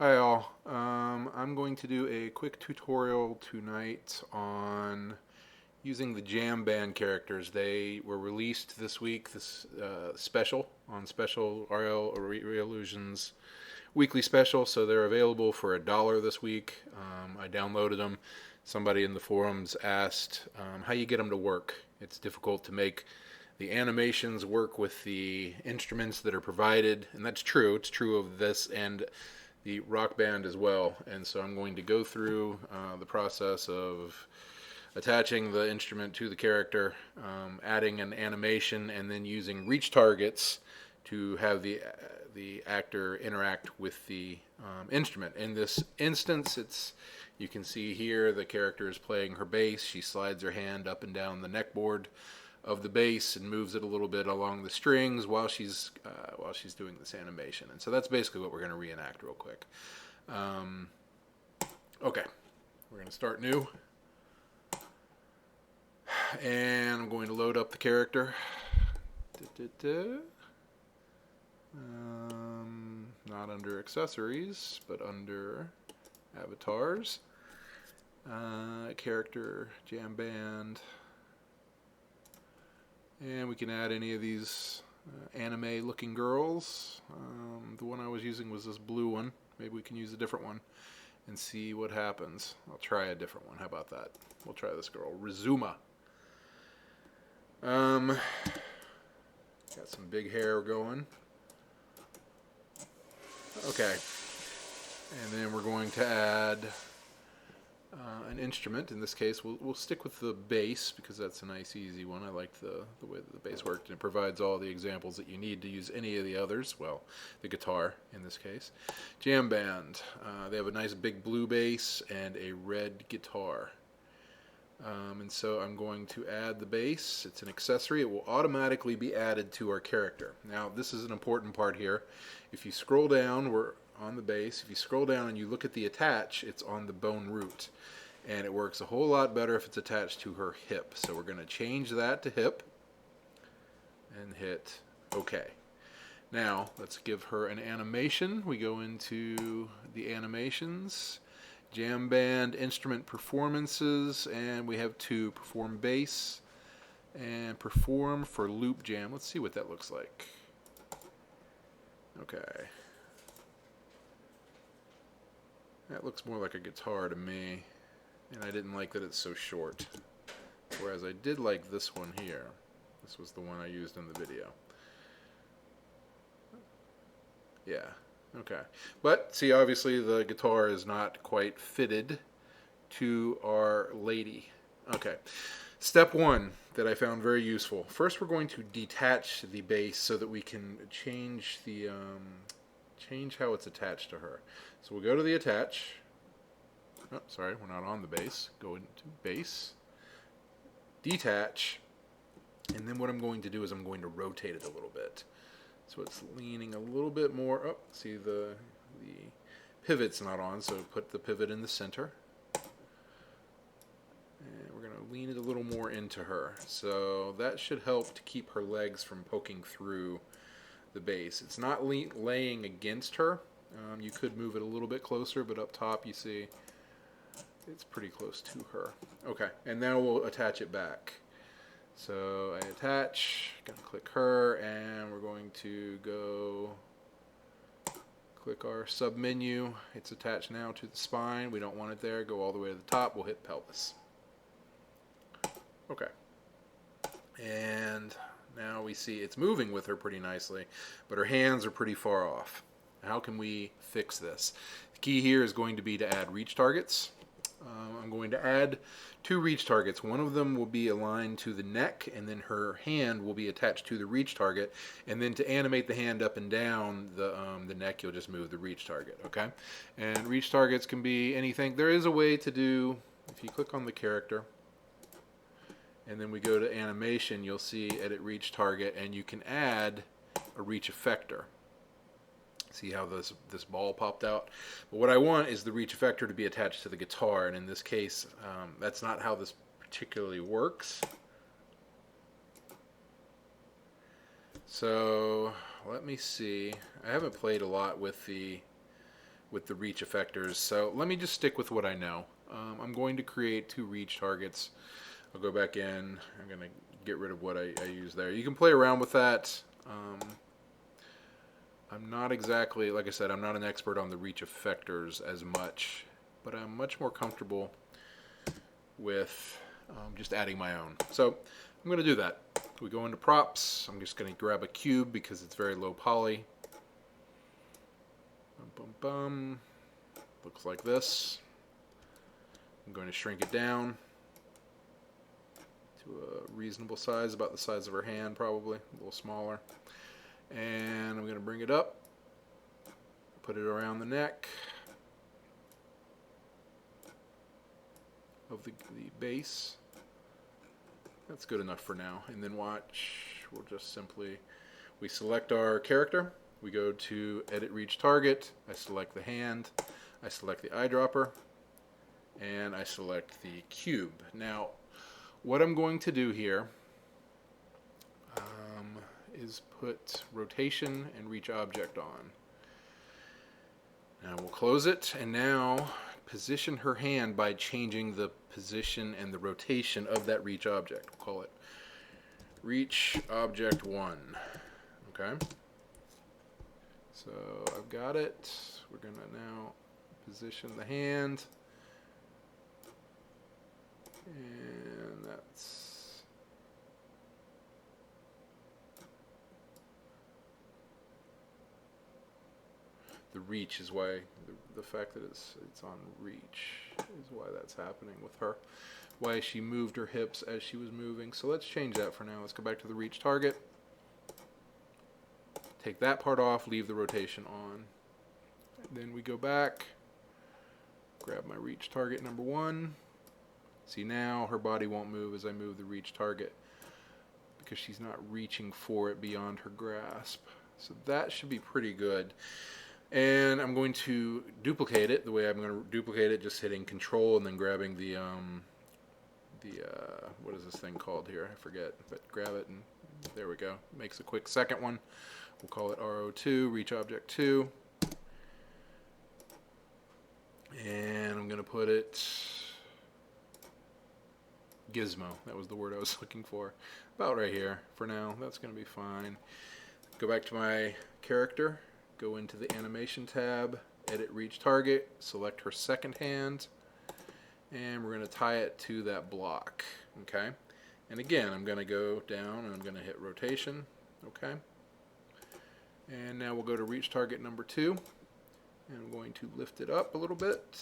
Hi all. I'm going to do a quick tutorial tonight on using the Jam Band characters. They were released this week, this special on Special RL Illusions weekly special, so they're available for $1 this week. I downloaded them. Somebody in the forums asked how you get them to work. It's difficult to make the animations work with the instruments that are provided, and that's true. It's true of this and the Rock Band as well. And so I'm going to go through the process of attaching the instrument to the character, adding an animation, and then using reach targets to have the actor interact with the instrument. In this instance, you can see here the character is playing her bass. She slides her hand up and down the neckboard of the bass and moves it a little bit along the strings while she's doing this animation. And so that's basically what we're going to reenact real quick. Okay, we're going to start new, and I'm going to load up the character. Not under accessories, but under avatars. Character, Jam Band. And we can add any of these anime looking girls. The one I was using was this blue one. Maybe we can use a different one and see what happens. I'll try a different one. How about that? We'll try this girl, Rizuma. Got some big hair going. Okay. And then we're going to add an instrument. In this case, we'll stick with the bass because that's a nice, easy one. I like the way that the bass worked, and it provides all the examples that you need to use any of the others. Well, the guitar in this case. Jam Band. They have a nice big blue bass and a red guitar. And so I'm going to add the bass. It's an accessory. It will automatically be added to our character. Now, this is an important part here. If you scroll down, we're on the bass. If you scroll down and you look at the attach, it's on the bone root. And it works a whole lot better if it's attached to her hip. So we're going to change that to hip and hit OK. Now, let's give her an animation. We go into the animations, Jam Band instrument performances, and we have two: perform bass and perform for loop jam. Let's see what that looks like. Okay. That looks more like a guitar to me, and I didn't like that it's so short. Whereas I did like this one here. This was the one I used in the video. Yeah, okay. But see, obviously the guitar is not quite fitted to our lady. Okay. Step one that I found very useful. First, we're going to detach the bass so that we can change the change how it's attached to her. So we'll go to the attach. Oh, sorry, we're not on the bass. Go into bass, detach, and then what I'm going to do is I'm going to rotate it a little bit. So it's leaning a little bit more up. See, the pivot's not on, so put the pivot in the center. And we're going to lean it a little more into her. So that should help to keep her legs from poking through the bass. It's not laying against her. You could move it a little bit closer, but up top you see it's pretty close to her. Okay, and now we'll attach it back. So I attach, gonna click her, and we're going to go click our sub menu. It's attached now to the spine. We don't want it there. Go all the way to the top. We'll hit pelvis. Okay. And now we see it's moving with her pretty nicely, but her hands are pretty far off. How can we fix this? The key here is going to be to add reach targets. I'm going to add two reach targets. One of them will be aligned to the neck, and then her hand will be attached to the reach target. And then to animate the hand up and down the neck, you'll just move the reach target, okay? And reach targets can be anything. There is a way to do, if you click on the character, and then we go to animation, you'll see edit reach target, and you can add a reach effector. See how this ball popped out? But what I want is the reach effector to be attached to the guitar, and in this case, that's not how this particularly works. So let me see. I haven't played a lot with the with the reach effectors. So let me just stick with what I know. I'm going to create 2 reach targets. I'll go back in. I'm going to get rid of what I used there. You can play around with that. I'm not exactly, like I said, I'm not an expert on the reach effectors as much, but I'm much more comfortable with just adding my own. So I'm going to do that. We go into props. I'm just going to grab a cube because it's very low poly. Bum, bum, bum. Looks like this. I'm going to shrink it down to a reasonable size, about the size of her hand probably, a little smaller. And I'm going to bring it up, put it around the neck of the base. That's good enough for now. And then watch, we'll just simply, we select our character, we go to edit reach target, I select the hand, I select the eyedropper, and I select the cube. Now, what I'm going to do here is put rotation and reach object on. Now we'll close it, and now position her hand by changing the position and the rotation of that reach object. We'll call it reach object 1. Okay? So I've got it. We're going to now position the hand. And that's the reach is why the fact that it's on reach is why that's happening with her. Why she moved her hips as she was moving. So let's change that for now. Let's go back to the reach target. Take that part off, leave the rotation on. And then we go back, grab my reach target number 1. See, now her body won't move as I move the reach target because she's not reaching for it beyond her grasp. So that should be pretty good. And I'm going to duplicate it. The way I'm going to duplicate it, just hitting Control and then grabbing the what is this thing called here? I forget, but grab it and there we go. Makes a quick second one. We'll call it RO2, reach object 2. And I'm going to put it gizmo. That was the word I was looking for. About right here for now. That's going to be fine. Go back to my character. Go into the animation tab, edit reach target, select her second hand, and we're going to tie it to that block. Okay? And again, I'm going to go down and I'm going to hit rotation. Okay? And now we'll go to reach target number 2. And I'm going to lift it up a little bit.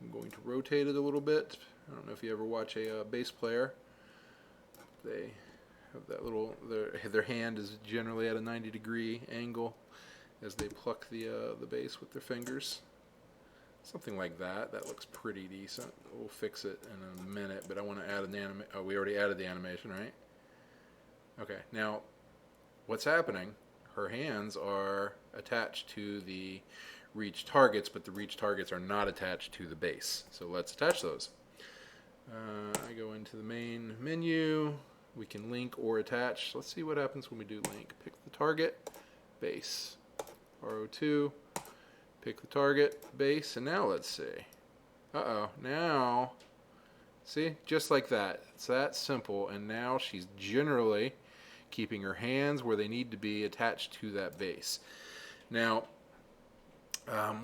I'm going to rotate it a little bit. I don't know if you ever watch a bass player. They have that little, their hand is generally at a 90-degree angle as they pluck the bass with their fingers. Something like that. That looks pretty decent. We'll fix it in a minute, but I want to add an oh, we already added the animation, right? Okay, now what's happening? Her hands are attached to the reach targets, but the reach targets are not attached to the base. So let's attach those. I go into the main menu. We can link or attach. Let's see what happens when we do link. Pick the target, base, RO2, pick the target, base, and now let's see. Uh-oh, now, see, just like that. It's that simple, and now she's generally keeping her hands where they need to be attached to that base. Now,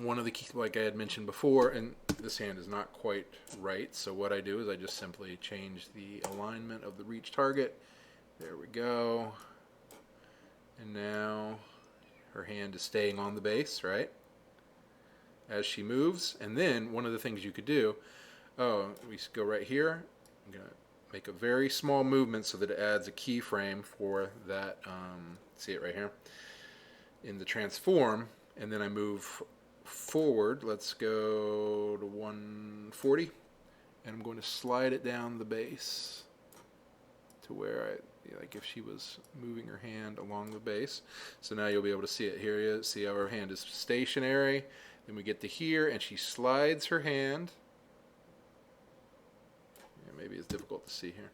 one of the key, like I had mentioned before, and this hand is not quite right, so what I do is I just simply change the alignment of the reach target. There we go. And now her hand is staying on the base, right? As she moves. And then one of the things you could do, we go right here. I'm going to make a very small movement so that it adds a keyframe for that, see it right here, in the transform, and then I move forward. Let's go to 140, and I'm going to slide it down the base to where like if she was moving her hand along the base. So now you'll be able to see it. Here you see how her hand is stationary. Then we get to here, and she slides her hand. Maybe it's difficult to see here.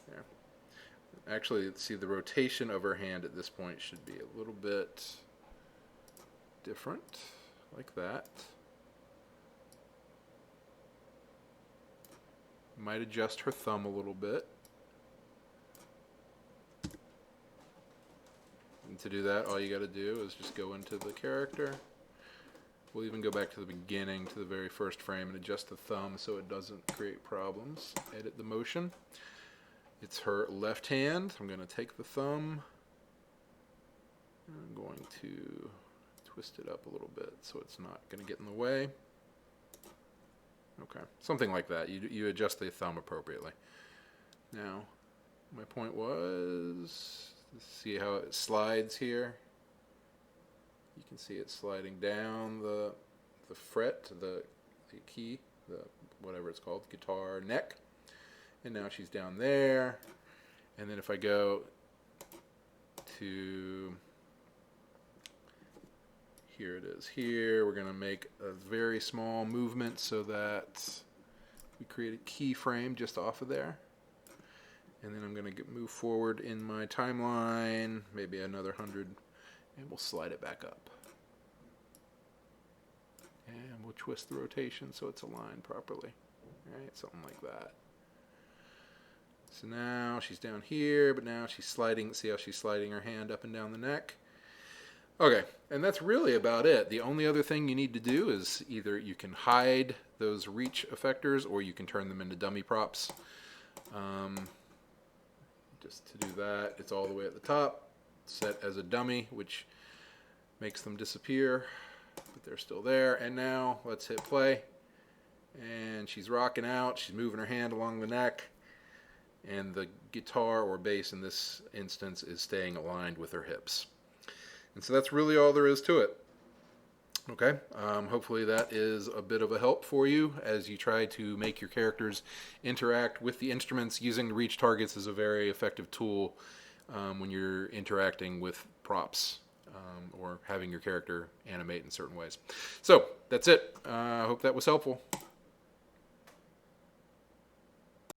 There. Actually, see the rotation of her hand at this point should be a little bit different. like that. Might adjust her thumb a little bit. And to do that, all you got to do is just go into the character. We'll even go back to the beginning, to the very first frame, and adjust the thumb so it doesn't create problems. Edit the motion. It's her left hand. I'm going to take the thumb. I'm going to twist it up a little bit so it's not going to get in the way. Okay, something like that. You adjust the thumb appropriately. Now, my point was, see how it slides here? You can see it sliding down the fret, the key, the whatever it's called, guitar neck. And now she's down there. And then if I go to, here it is here, we're going to make a very small movement so that we create a keyframe just off of there. And then I'm going to move forward in my timeline, maybe another 100, and we'll slide it back up. And we'll twist the rotation so it's aligned properly. All right, something like that. So now she's down here, but now she's sliding. See how she's sliding her hand up and down the neck? Okay, and that's really about it. The only other thing you need to do is either you can hide those reach effectors or you can turn them into dummy props. Just to do that, it's all the way at the top, set as a dummy, which makes them disappear, but they're still there. And now let's hit play. And she's rocking out, she's moving her hand along the neck, and the guitar or bass in this instance is staying aligned with her hips. And so that's really all there is to it. Okay, hopefully that is a bit of a help for you as you try to make your characters interact with the instruments. Using the reach targets is a very effective tool when you're interacting with props or having your character animate in certain ways. So that's it. I hope that was helpful.